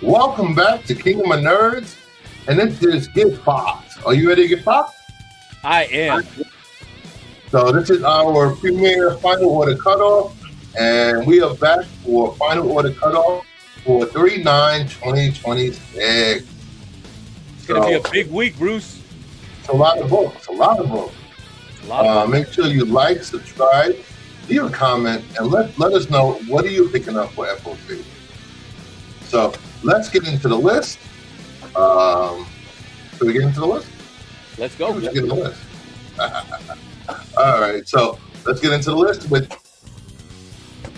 Welcome back to Kingdom of Nerds, and this is Get Fox. Are you ready to get Fox? I am. So this is our premiere final order cutoff, and we are back for final order cutoff for 3/9/2026. It's gonna be a big week, Bruce. It's a lot of books. A lot of books. Make sure you like, subscribe, leave a comment, and let us know what are you picking up for FOC'D. So let's get into the list. Should we get into the list? Let's go. Let's get into the list. All right, so let's get into the list with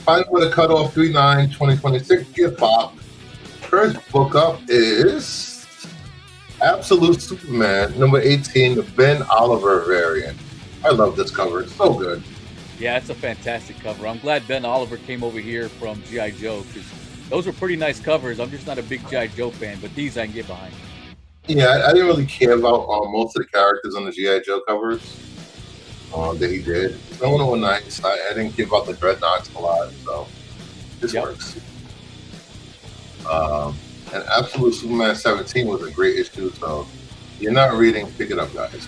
final order cutoff 3/9/2026. Get Fox. First book up is Absolute Superman number 18, the Ben Oliver variant. I love this cover. It's so good. Yeah, it's a fantastic cover. I'm glad Ben Oliver came over here from G.I. Joe because those were pretty nice covers. I'm just not a big G.I. Joe fan, but these I can get behind. Yeah, I didn't really care about most of the characters on the G.I. Joe covers that he did. Some of them were nice. I didn't care about the Dreadnoughts a lot, so this works. And Absolute Superman 17 was a great issue, so if you're not reading, pick it up, guys.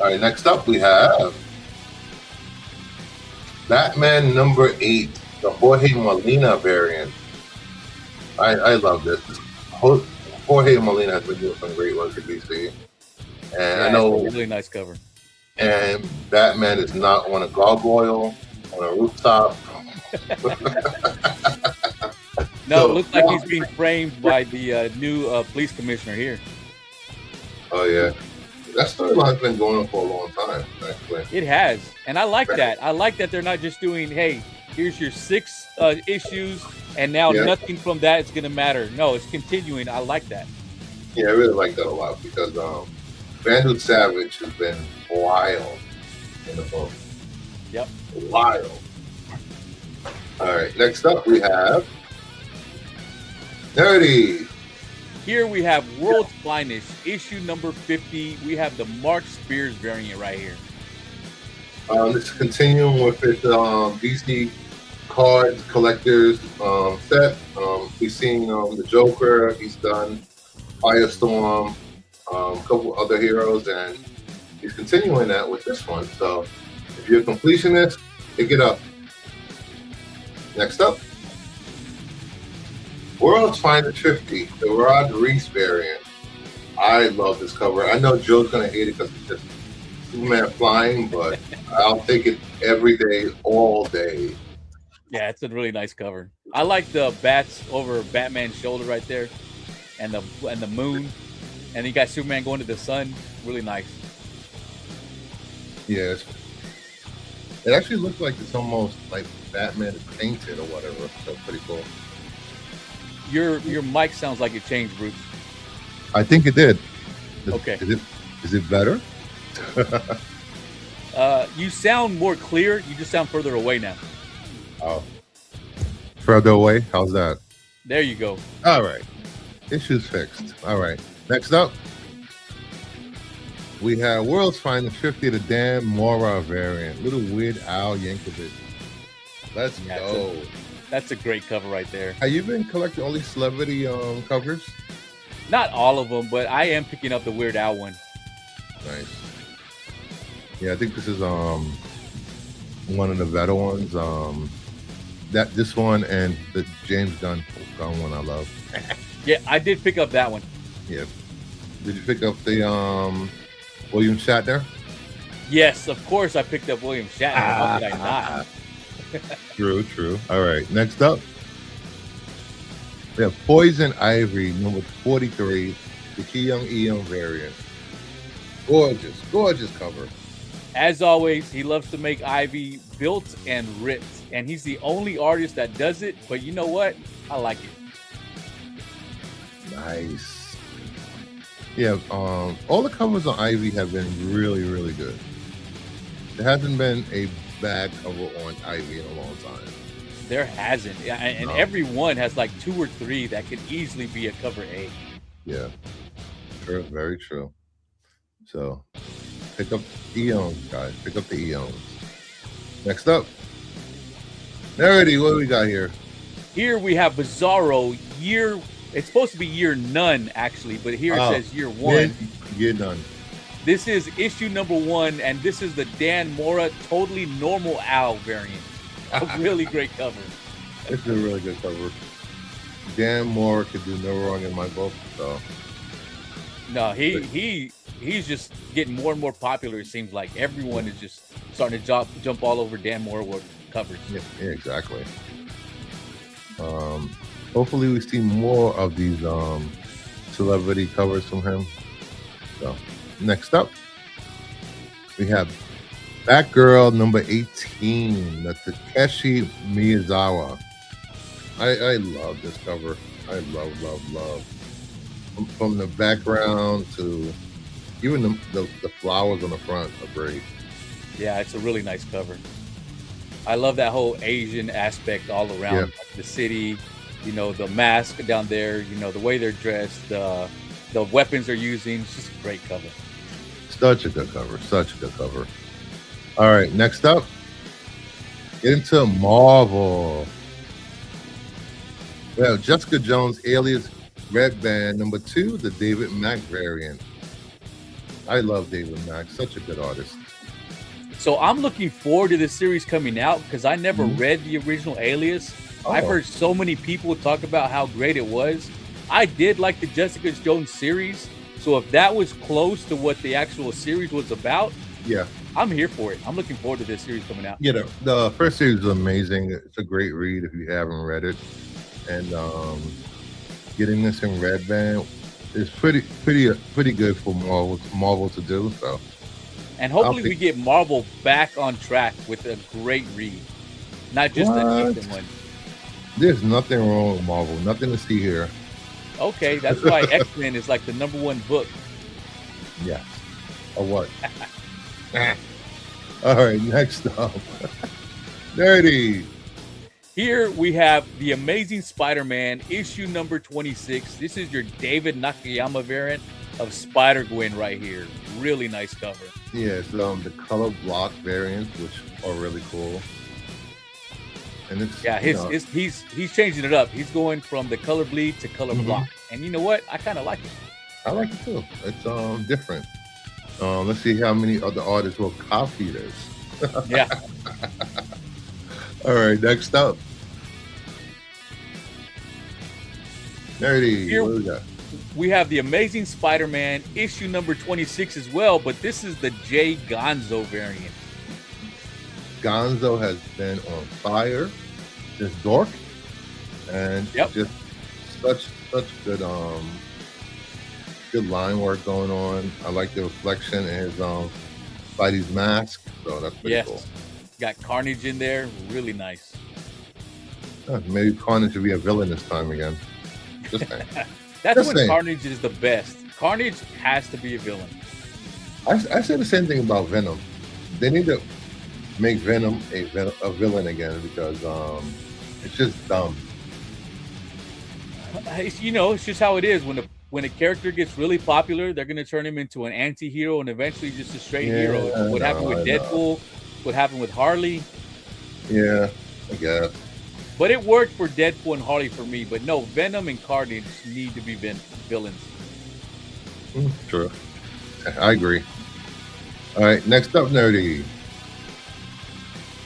All right, next up we have Batman number 8, the Jorge Molina variant. I love this. Jorge Molina has been doing some great work at DC. And I know it's a really nice cover. And Batman is not on a gargoyle on a rooftop. No, it looks like he's being framed by the new police commissioner here. Oh, yeah. That storyline's been going on for a long time, actually. It has. And I like that. I like that they're not just doing, hey, here's your 6 issues, and now nothing from that is going to matter. No, it's continuing. I like that. Yeah, I really like that a lot because Vandal Savage has been wild in the book. Yep. Wild. All right, next up we have Nerdy. Here we have World's Finest, issue number 50. We have the Mark Spears variant right here. This is continuing with this DC cards collectors set. We've seen the Joker. He's done Firestorm, a couple other heroes, and he's continuing that with this one. So if you're a completionist, pick it up. Next up, World's Finest 50, the Rod Reese variant. I love this cover. I know Joe's gonna hate it because it's just Superman flying, but I'll take it every day, all day. Yeah, it's a really nice cover. I like the bats over Batman's shoulder right there, and the moon, and you got Superman going to the sun. Really nice. Yes, it actually looks like it's almost like Batman is painted or whatever. So pretty cool. Your mic sounds like it changed, Bruce. I think it did. Okay. Is it better? You sound more clear. You just sound further away now. Oh. Further away? How's that? There you go. All right. Issues fixed. All right. Next up, we have World's Finest 50, the Dan Mora variant. Little Weird Al Yankovic. Let's go. That's a great cover right there. Have you been collecting all these celebrity covers? Not all of them, but I am picking up the Weird Al one. Nice. Yeah, I think this is one of the better ones. This one and the James Gunn one I love. Yeah, I did pick up that one. Yeah. Did you pick up the William Shatner? Yes, of course I picked up William Shatner. How did I not? True. All right, next up, we have Poison Ivy, number 43, the Ki Young Eon variant. Gorgeous cover. As always, he loves to make Ivy built and ripped, and he's the only artist that does it. But you know what? I like it. Nice. Yeah, all the covers on Ivy have been really, really good. There hasn't been a bad cover on Ivy in a long time. There hasn't, and every one has like 2 or 3 that could easily be a cover A. Yeah, true, very true. So pick up Eons, guys. Pick up the Eons. Next up, Nerdy, what do we got here? Here we have Bizarro year. It's supposed to be year none, actually, but here it says year one. Year none. This is issue number 1, and this is the Dan Mora Totally Normal Owl variant. A really great cover. It's a really good cover. Dan Mora could do no wrong in my book. So no, he's just getting more and more popular. It seems like everyone is just starting to jump all over Dan Mora covers. Yeah, exactly. Hopefully we see more of these celebrity covers from him. So next up, we have Batgirl number 18, the Takeshi Miyazawa. I love this cover. I love. From the background to even the flowers on the front are great. Yeah, it's a really nice cover. I love that whole Asian aspect all around like the city. You know, the mask down there. You know, the way they're dressed, the weapons they're using. It's just a great cover. Such a good cover. Such a good cover. All right, next up, get into Marvel. We have Jessica Jones alias Red Band number 2, the David Mack variant. I love David Mack, such a good artist. So I'm looking forward to this series coming out because I never read the original Alias. I've heard so many people talk about how great it was. I did like the Jessica Jones series. So if that was close to what the actual series was about, I'm here for it. I'm looking forward to this series coming out. You know, the first series is amazing. It's a great read if you haven't read it. And getting this in Red Band is pretty good for Marvel to do. So, and hopefully we get Marvel back on track with a great read, not just a decent one. There's nothing wrong with Marvel. Nothing to see here. Okay, that's why X-Men is like the #1 book. Yes. Or what? All right, next up. Nerdy. Here we have The Amazing Spider-Man, issue number 26. This is your David Nakayama variant of Spider-Gwen right here. Really nice cover. Yes, the color block variants, which are really cool. And it's he's changing it up. He's going from the color bleed to color block. And you know what? I kind of like it. I like it too. It's different. Let's see how many other artists will copy this. Yeah. All right, next up. Nerdy, here, what do we got? We have The Amazing Spider-Man, issue number 26 as well, but this is the Jay Gonzo variant. Gonzo has been on fire since Dork, and just such good good line work going on. I like the reflection in his Spidey's mask, so that's pretty cool. Got Carnage in there, really nice. Maybe Carnage should be a villain this time again. That's when Carnage is the best. Carnage has to be a villain. I said the same thing about Venom. They need to make Venom a villain again because it's just dumb. It's just how it is. When a character gets really popular, they're going to turn him into an anti-hero and eventually just a straight hero. What happened with Deadpool? What happened with Harley? Yeah, I guess. But it worked for Deadpool and Harley for me. But no, Venom and Carnage need to be villains. True. I agree. All right, next up, Nerdy.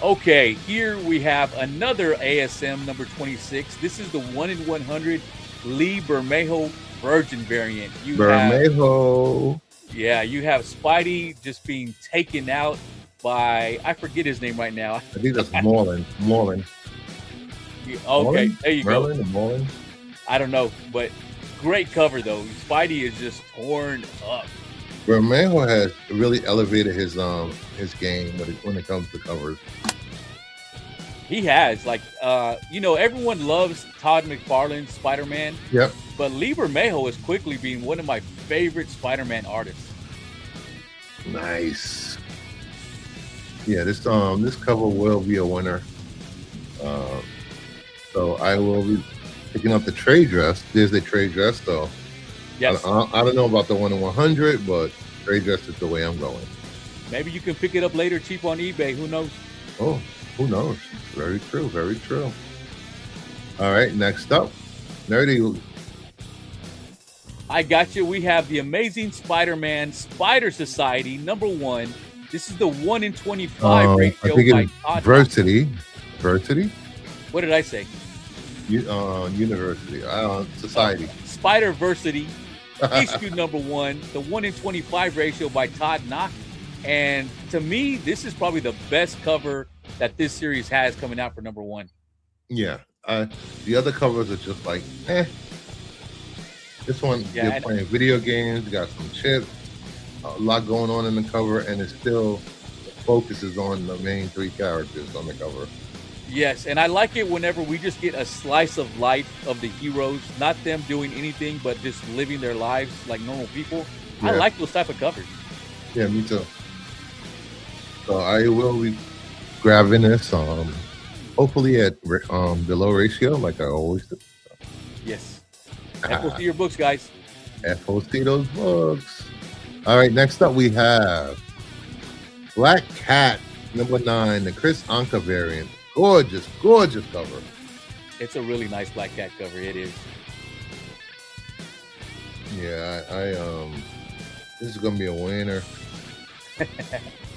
Okay, here we have another ASM number 26. This is the 1 in 100 Lee Bermejo Virgin variant. Bermejo. You have Spidey just being taken out by, I forget his name right now. I think that's Morlin. Okay, Morlin? there you Merlin go. Or Morlin? I don't know, but great cover though. Spidey is just torn up. Bermejo has really elevated his game when it comes to covers. He has, everyone loves Todd McFarlane's Spider-Man. Yep. But Lee Bermejo is quickly being one of my favorite Spider-Man artists. Nice. Yeah, this cover will be a winner. So I will be picking up the trade dress. There's a trade dress, so yes. I don't know about the 1 in 100, but trade dress is the way I'm going. Maybe you can pick it up later cheap on eBay. Who knows? Oh, who knows? Very true. Very true. All right, next up, Nerdy. I got you. We have the Amazing Spider-Man Spider Society #1. This is the 1 in 25 ratio. I think it's Versity. Versity? What did I say? University. Society. Spider-Versity, issue #1, the 1 in 25 ratio by Todd Knock. And to me, this is probably the best cover that this series has coming out for #1. Yeah. The other covers are just like, eh. This one, you're playing video games, you got some chips, a lot going on in the cover, and it's still the focus is on the main 3 characters on the cover. Yes, and I like it whenever we just get a slice of life of the heroes, not them doing anything but just living their lives like normal people. Yeah. I like those type of covers. Yeah, me too. So I will be grabbing this, hopefully at the low ratio, like I always do. Yes. FOC your books, guys. FOC those books. All right, next up we have Black Cat #9, the Chris Anka variant. Gorgeous, gorgeous cover. It's a really nice Black Cat cover. It is. Yeah, this is gonna be a winner.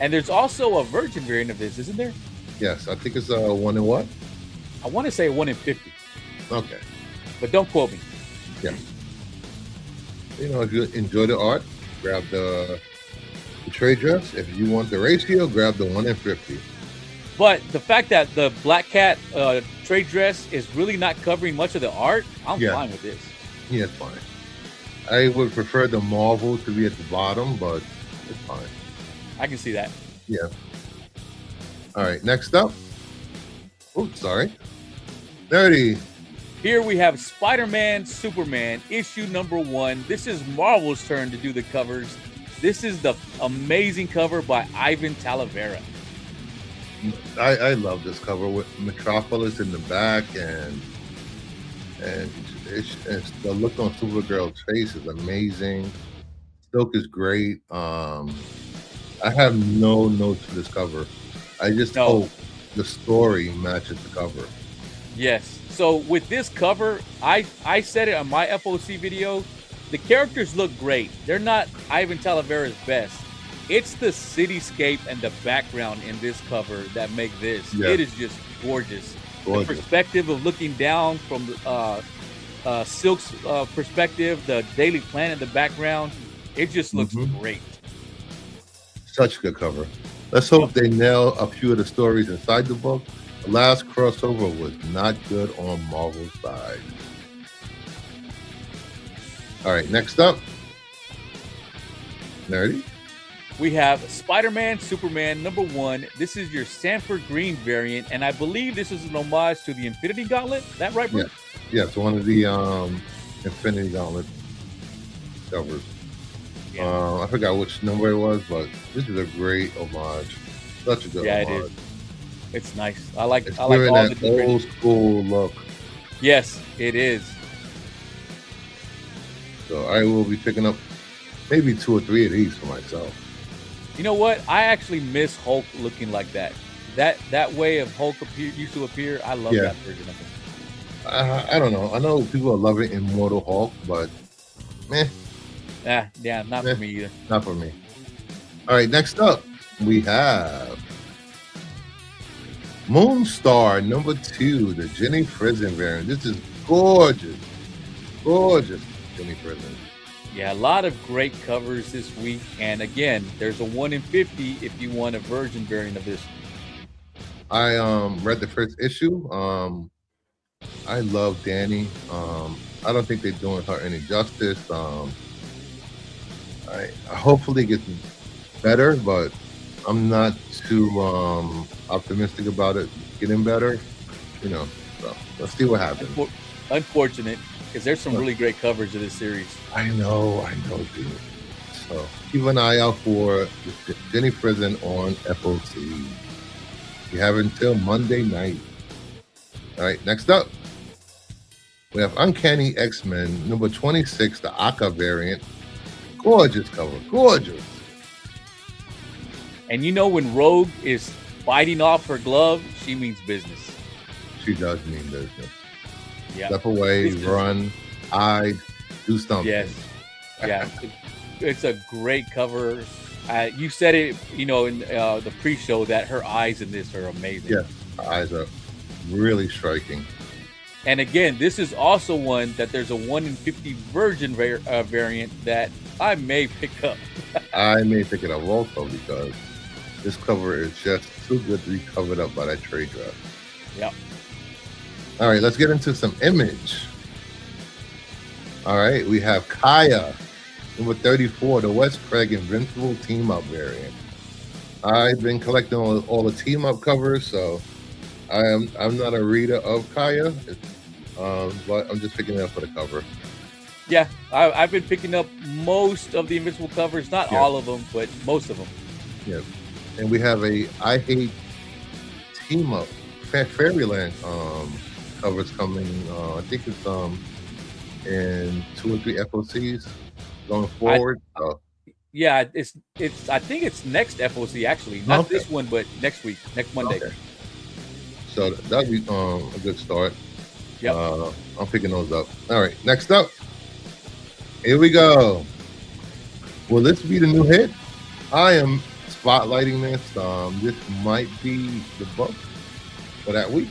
And there's also a Virgin variant of this, isn't there? Yes, I think it's a 1 in what? I want to say 1 in 50. Okay, but don't quote me. Yeah. You know, if you enjoy the art, grab the trade dress. If you want the ratio, grab the 1 in 50. But the fact that the Black Cat trade dress is really not covering much of the art, I'm fine with this. Yeah, it's fine. I would prefer the Marvel to be at the bottom, but it's fine. I can see that. Yeah. All right, next up. Oops, sorry. Nerdy. Here we have Spider-Man Superman issue #1. This is Marvel's turn to do the covers. This is the amazing cover by Ivan Talavera. I love this cover with Metropolis in the back, and it's the look on Supergirl's face is amazing. Silk is great. I have no notes for this cover. I just hope the story matches the cover. Yes. So with this cover, I said it on my FOC video, the characters look great. They're not Ivan Talavera's best. It's the cityscape and the background in this cover that make this. Yeah. It is just gorgeous. The perspective of looking down from Silk's perspective, the Daily Planet in the background, it just looks great. Such a good cover. Let's hope they nail a few of the stories inside the book. The last crossover was not good on Marvel's side. All right, next up. Nerdy. We have Spider-Man Superman #1. This is your Sanford Green variant, and I believe this is an homage to the Infinity Gauntlet. Is that right, Bruce? Yeah, it's one of the Infinity Gauntlet covers. Yeah. I forgot which number it was, but this is a great homage. Such a good homage. It is. It's nice. I like all that old school look. Yes, it is. So I will be picking up maybe 2 or 3 of these for myself. You know what? I actually miss Hulk looking like that. That way of Hulk used to appear. I love that version of him. I don't know. I know people are loving Immortal Hulk, but meh. Yeah, not for me either. Not for me. All right, next up we have Moonstar #2, the Jenny Frison variant. This is gorgeous, gorgeous Jenny Frison. Yeah, a lot of great covers this week, and again, there's a 1 in 50 if you want a Virgin variant of this. I read the first issue. I love Danny. I don't think they're doing her any justice. I hopefully it gets better, but I'm not too optimistic about it getting better. You know, so let's see what happens. Unfortunate, because there's some really great covers of this series. I know, dude. So keep an eye out for Jenny Frison on FOC. You have until Monday night. All right, next up, we have Uncanny X-Men #26, the Aka variant. Gorgeous cover, gorgeous. And you know when Rogue is biting off her glove, she means business. She does mean business. Yeah. Step away, This is run, hide, do something. yes. Yeah. It's a great cover. You said it, in the pre-show that her eyes in this are amazing. Yeah, her eyes are really striking. And again, this is also one that there's a 1 in 50 virgin variant that I may pick up. I may pick it up also because this cover is just too good to be covered up by that trade dress. Yep. All right, let's get into some image. All right, we have Kaya, number 34, the Wes Craig Invincible Team Up variant. I've been collecting all the team up covers, so I'm not a reader of Kaya, but I'm just picking it up for the cover. Yeah, I've been picking up most of the Invincible covers, not all of them, but most of them. Yeah, and we have a I Hate Team Up Fairyland covers coming. I think it's in 2 or 3 FOCs going forward. Yeah, it's. I think it's next FOC actually, not this one, but next week, next Monday. Okay. So that'll be a good start. Yep. I'm picking those up. All right, next up. Here we go. Will this be the new hit? I am spotlighting this. This might be the book for that week.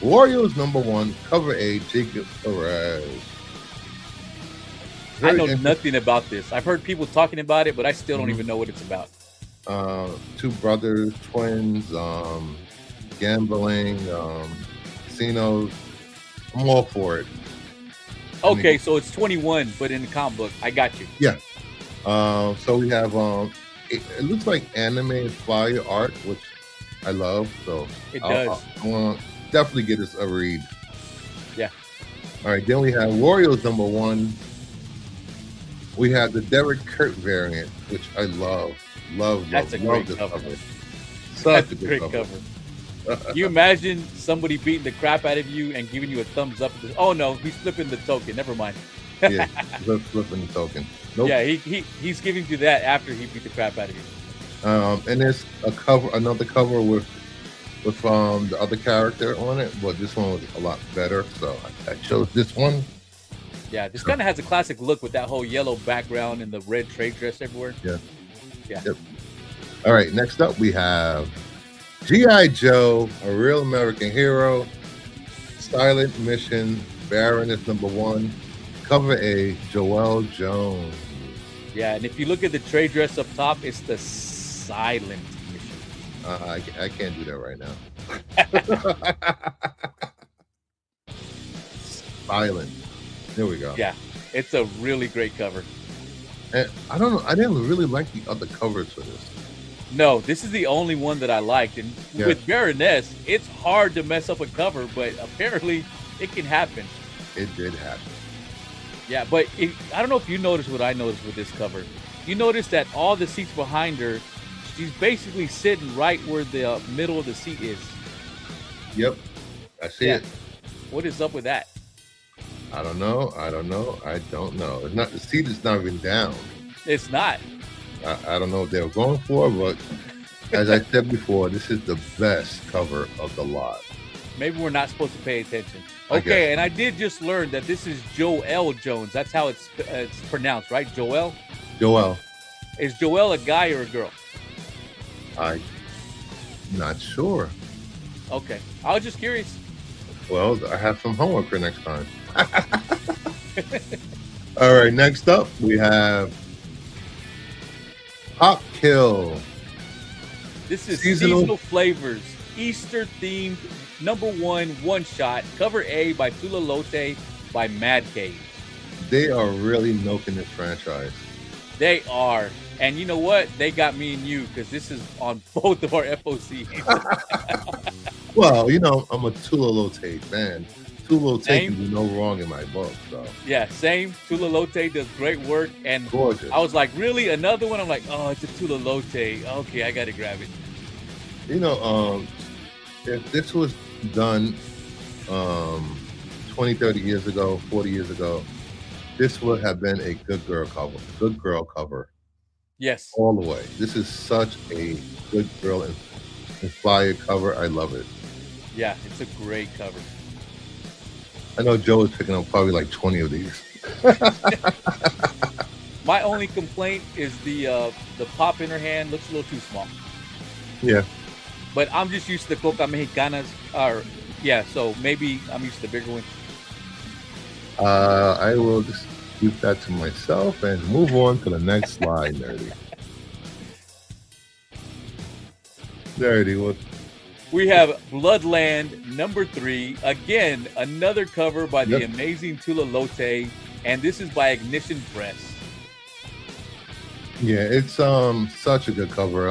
Warriors #1, cover A, Jacob Perez. I know nothing about this. I've heard people talking about it, but I still don't even know what it's about. 2 brothers, twins, gambling, casinos. I'm all for it. Okay, so it's 21, but in the comic book. I got you. Yeah. So we have it looks like anime flyer art, which I love. So it does. I want to definitely get this a read. Yeah. All right. Then we have Warriors #1. We have the Derek Kurt variant, which I love. That's a love great cover. Such a great cover. You imagine somebody beating the crap out of you and giving you a thumbs up. Oh no, he's flipping the token. Never mind. Yeah, he's flipping the token. Nope. Yeah, he's giving you that after he beat the crap out of you. And there's another cover with the other character on it, but this one was a lot better, so I chose this one. Yeah, this kind of has a classic look with that whole yellow background and the red trade dress everywhere. Yeah. Yep. All right, next up we have G.I. Joe, A Real American Hero, Silent Mission, Baroness #1, cover A, Joelle Jones. Yeah, and if you look at the trade dress up top, it's the Silent Mission. I can't do that right now. Silent. There we go. Yeah, it's a really great cover. And I don't know. I didn't really like the other covers for this. No, this is the only one that I liked. And with Baroness, it's hard to mess up a cover, but apparently it can happen. It did happen. Yeah, but I don't know if you noticed what I noticed with this cover. You notice that all the seats behind her, she's basically sitting right where the middle of the seat is. Yep, I see it. What is up with that? I don't know. It's not, the seat is not even down. It's not. I don't know what they were going for, but as I said before, this is the best cover of the lot. Maybe we're not supposed to pay attention. Okay, and I did just learn that this is Joelle Jones. That's how it's pronounced, right? Joelle? Joelle. Is Joelle a guy or a girl? I'm not sure. Okay. I was just curious. Well, I have some homework for next time. All right, next up we have Pop Kill. This is seasonal flavors, Easter themed #1 one-shot, cover A by Tula Lote by Mad Cave. They are really milking this franchise. They are. And you know what? They got me and you because this is on both of our FOCs. Well, I'm a Tula Lote fan. Tula Lote can do no wrong in my book. So yeah, same. Tula Lote does great work. And gorgeous. I was like, really? Another one? I'm like, oh, it's a Tula Lote. Okay, I got to grab it. If this was done 20, 30 years ago, 40 years ago, this would have been a good girl cover. Yes. All the way. This is such a good girl inspired cover. I love it. Yeah, it's a great cover. I know Joe is picking up probably like 20 of these. My only complaint is the pop in her hand looks a little too small. Yeah. But I'm just used to the Coca Mexicanas. Or yeah, so maybe I'm used to the bigger ones. I will just keep that to myself and move on to the next slide, Nerdy. Nerdy, what? We have Bloodland number 3. Again, another cover by the amazing Tula Lote, and this is by Ignition Press. Yeah, it's such a good cover.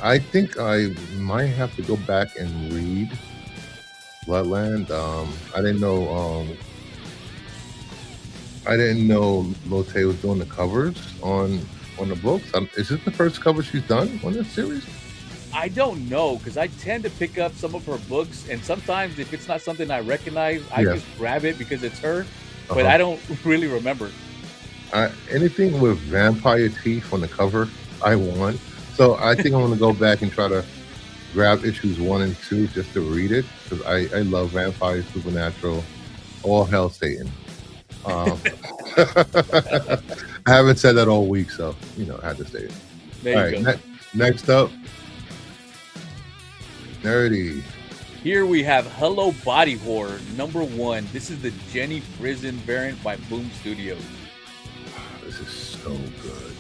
I think I might have to go back and read Bloodland. I didn't know Lotte was doing the covers on the books. Is this the first cover she's done on this series? I don't know, because I tend to pick up some of her books, and sometimes if it's not something I recognize, I just grab it because it's her, but I don't really remember. Anything with vampire teeth on the cover, I want. So I think I'm going to go back and try to grab issues 1 and 2 just to read it, because I love vampire, supernatural, all hell Satan. I haven't said that all week, so I had to say it. There you go. Next up, Nerdy. Here we have Hello Body Horror number 1. This is the Jenny Prison variant by Boom Studios. This is so good.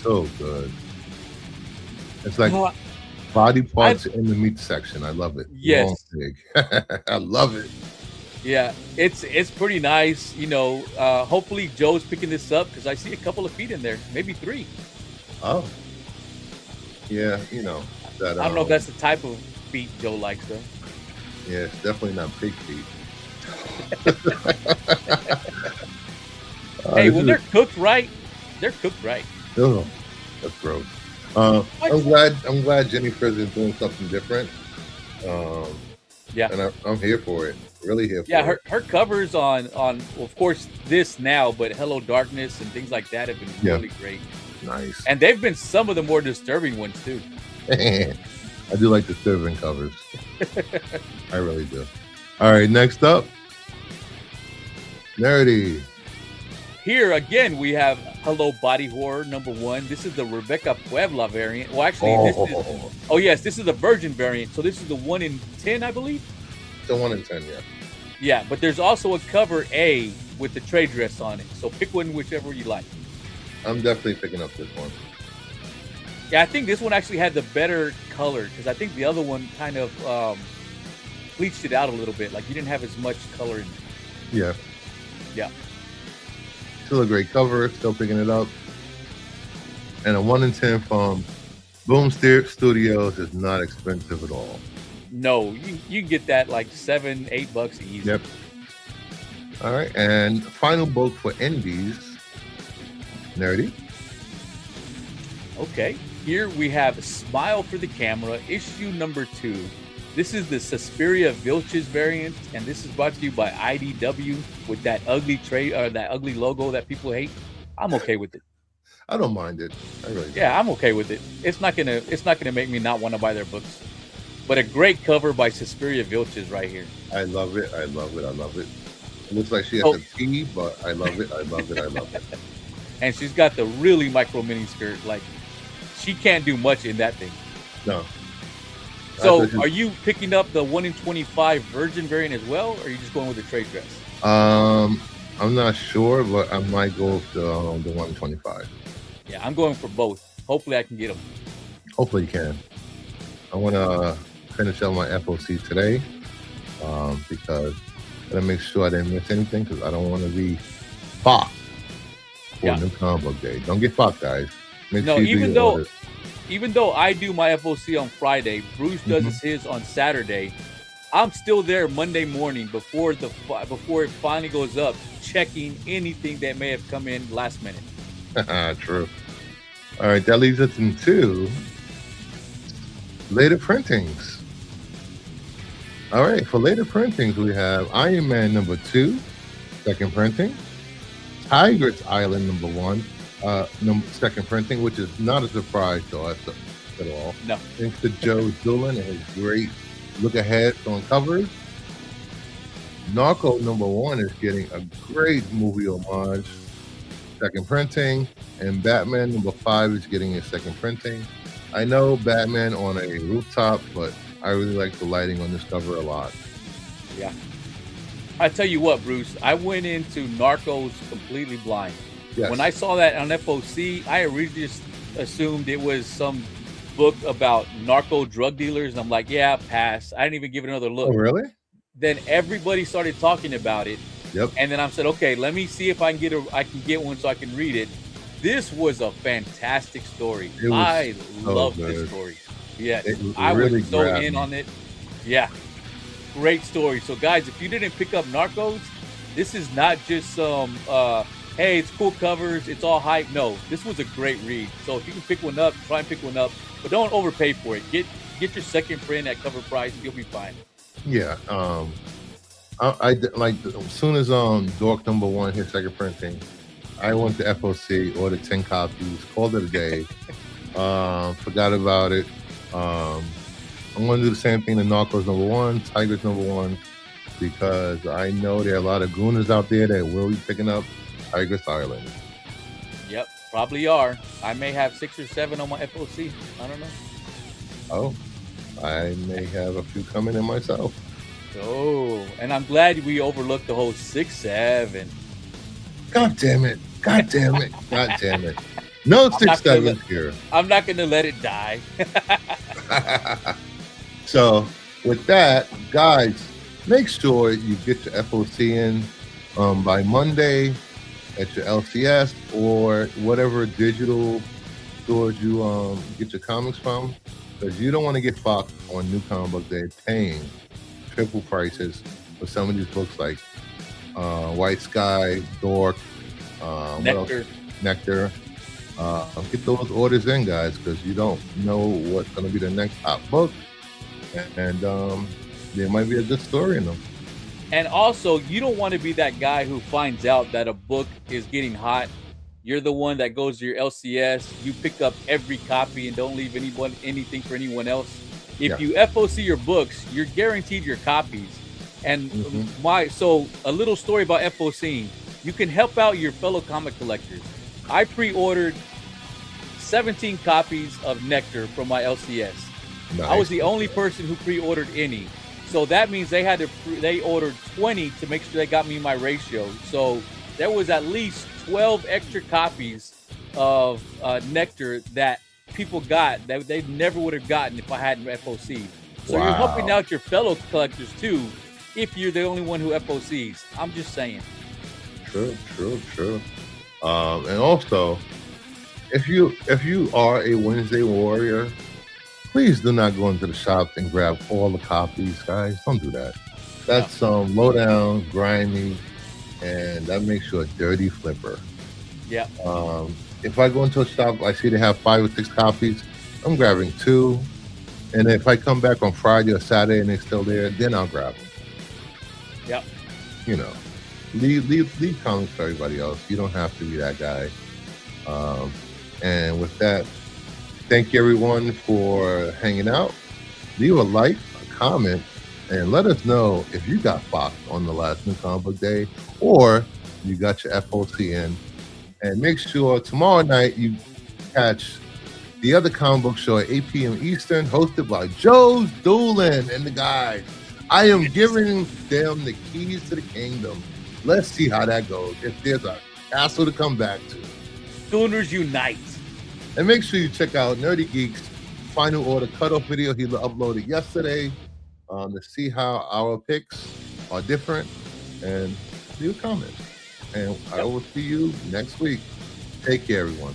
So good. It's like body parts in the meat section. I love it. Yes. I love it. Yeah, it's pretty nice. Hopefully Joe's picking this up, because I see a couple of feet in there, maybe 3. Oh. Yeah, that. I don't know if that's the type of feet Joe likes, though. Yeah, it's definitely not pig feet. Hey, when they're cooked right, they're cooked right. Oh, that's gross. I'm glad Jenny Prison is doing something different. Yeah, and I'm here for it. Really here for it. Yeah, her covers on well, of course this now, but Hello Darkness and things like that have been really great. Nice. And they've been some of the more disturbing ones too. I do like disturbing covers. I really do. All right, next up, Nerdy. Here again, we have Hello Body Horror number 1. This is the Rebecca Puebla variant. Well, actually, this is the Virgin variant. So this is the 1 in 10, I believe. The 1 in 10, yeah. Yeah, but there's also a cover A with the trade dress on it. So pick one, whichever you like. I'm definitely picking up this one. Yeah, I think this one actually had the better color, because I think the other one kind of bleached it out a little bit. Like you didn't have as much color in it. Yeah. Yeah. Still a great cover. Still picking it up. And a 1 in 10 from Boom Studios is not expensive at all. No, you can get that like $7-8 easy. Yep. All right, and final book for Indies, Nerdy. Okay, here we have Smile for the Camera, issue number 2. This is the Suspiria Vilches variant, and this is brought to you by IDW with that ugly that ugly logo that people hate. I'm okay with it. I don't mind it. I really don't. Yeah, I'm okay with it. It's not gonna make me not want to buy their books. But a great cover by Suspiria Vilches right here. I love it. I love it. I love it. It looks like she has a T, but I love it. I love it. I love it. And she's got the really micro mini skirt. Like, she can't do much in that thing. No. So, are you picking up the 1 in 25 Virgin variant as well, or are you just going with the trade dress? I'm not sure, but I might go with the 1 in 25. Yeah, I'm going for both. Hopefully, I can get them. Hopefully, you can. I want to finish up my FOC today because I gotta make sure I didn't miss anything, because I don't want to be fucked for New Comic Book Day. Don't get fucked, guys. Even though I do my FOC on Friday, Bruce does his on Saturday. I'm still there Monday morning before it finally goes up, checking anything that may have come in last minute. True. All right, that leads us into later printings. All right, for later printings, we have Iron Man number 2, second printing. Tiger's Island number 1, second printing, which is not a surprise to us at all. No. Thanks to Joe Doolin and his great look ahead on covers. Narco #1 is getting a great movie homage, second printing, and Batman #5 is getting a second printing. I know Batman on a rooftop, but I really like the lighting on this cover a lot. Yeah. I tell you what, Bruce, I went into Narcos completely blind. Yes. When I saw that on FOC, I originally just assumed it was some book about narco drug dealers. And I'm like, yeah, pass. I didn't even give it another look. Oh, really? Then everybody started talking about it. Yep. And then I said, okay, let me see if I can get one so I can read it. This was a fantastic story. I love this story. Yes, I was so in on it. Yeah, great story. So, guys, if you didn't pick up Narcos, this is not just some, hey, it's cool covers, it's all hype. No, this was a great read. So if you can pick one up, try and pick one up, but don't overpay for it. Get your second print at cover price. You'll be fine. Yeah. I like as soon as Dork #1 hit second printing, I went to FOC, ordered 10 copies, called it a day. Forgot about it. I'm going to do the same thing to Narcos #1, Tigers #1, because I know there are a lot of gooners out there that will be picking up Tigers Island. Yep, probably are. I may have 6 or 7 on my FOC. I don't know. Oh, I may have a few coming in myself. Oh, and I'm glad we overlooked the whole 6, 7. God damn it. God damn it. God damn it. No 6, 7 here. I'm not going to let it die. So, with that, guys, make sure you get your FOC in by Monday at your LCS or whatever digital stores you get your comics from, because you don't want to get fucked on New Comic Book Day paying triple prices for some of these books like White Sky, Dork, Nectar. Get those orders in, guys, because you don't know what's going to be the next hot book, and there might be a good story in them. And also, you don't want to be that guy who finds out that a book is getting hot. You're the one that goes to your LCS. You pick up every copy and don't leave anything for anyone else. If you FOC your books, you're guaranteed your copies. And so a little story about FOCing. You can help out your fellow comic collectors. I pre-ordered 17 copies of Nectar from my LCS. Nice. I was the only person who pre-ordered any. So that means they ordered 20 to make sure they got me my ratio. So there was at least 12 extra copies of Nectar that people got that they never would have gotten if I hadn't FOC'd. So you're helping out your fellow collectors too, if you're the only one who FOCs. I'm just saying. True. And also, if you are a Wednesday warrior, please do not go into the shops and grab all the copies, guys. Don't do that. That's low down, grimy, and that makes you a dirty flipper. Yeah. If I go into a shop, I see they have 5 or 6 copies, I'm grabbing 2. And if I come back on Friday or Saturday and they're still there, then I'll grab them. Yeah. You know, leave comics for everybody else. You don't have to be that guy. And with that, thank you everyone for hanging out. Leave a like, a comment, and let us know if you got fucked on the last New Comic Book Day or you got your FOC in. And make sure tomorrow night you catch the other comic book show at 8 p.m. Eastern, hosted by Joe's Doolin and the guys. I am giving them the keys to the kingdom. Let's see how that goes. If there's a castle to come back to. Gooners unite. And make sure you check out Nerdy Geek's final order cutoff video he uploaded yesterday to see how our picks are different, and leave a comment. And I will see you next week. Take care, everyone.